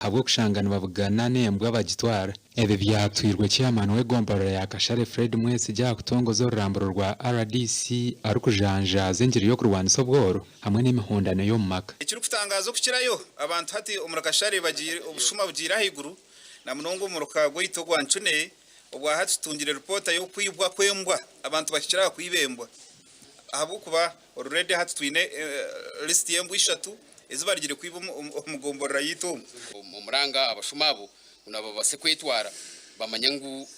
habwo kushangana babugana nembwa bagitwara ebe byatwirwe chairman we Gomborora ya Kashare Fred Mwesi jya kutongoza ururamburo rwa RDC ari kujanja zengiri yo kurwanisa ubworo hamwe n'imihondano yo mumaka ikiri kutangazo kukirayo abantu hati umurakashare bagiye ubushuma bugira higuru na munongo murukago yitogwa ncune ubwa hati tungire reporter yo kwibwa kwembwa abantu bakikira kwibembwa ahabukuba already hati twine list yembu 3 ezibarigire kwiba umugomborora yito mumuranga abashumabo unabo basekwetwara bamanyangu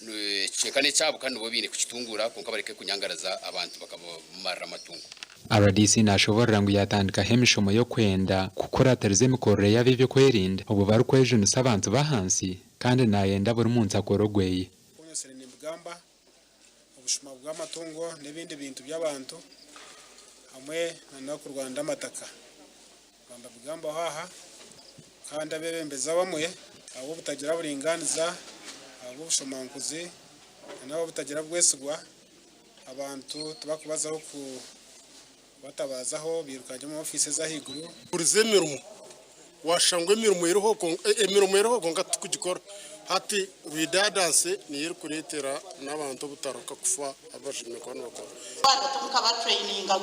cekane cyabo kandi bo bine kukitungura konka bareke kunyangaraza abantu bakabamarra amatungo RDC nashobora ngo yatandika hemishomo yo kwenda gukora tereze mikorere y'abivyo kwerinda ubu bari kwejo n'abantu bahansi kandi nayenda buri munsi akorogweye kunyosere nimbugamba ubushuma bw'amatungo n'ibindi bintu by'abantu hamwe no ku Rwanda amataka Rwanda bugamba haha kandi abebembeza bamwe abo butagira buringaniza abo bushomankuzi nabo butagira bwesugwa abantu tubakubazaho ku batabazaho birukanye mu office za higuru urizemirmo washangwe emirmo yeroho konga tukugikora hati widadanse niyiri kuretera n'abantu butaruka kufa abashimye kwano bakora bana tumukaba traininga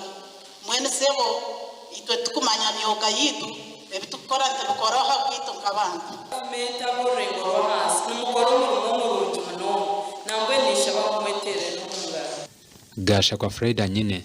mwene sebo itwe tukumanya myoga yitu ebitukora ntibikora hakwitu nk'abantu meta burengo hasi n'umukoro mu rugo no nangwe nisha bakumetere no ngara gasha kwa Freda nyine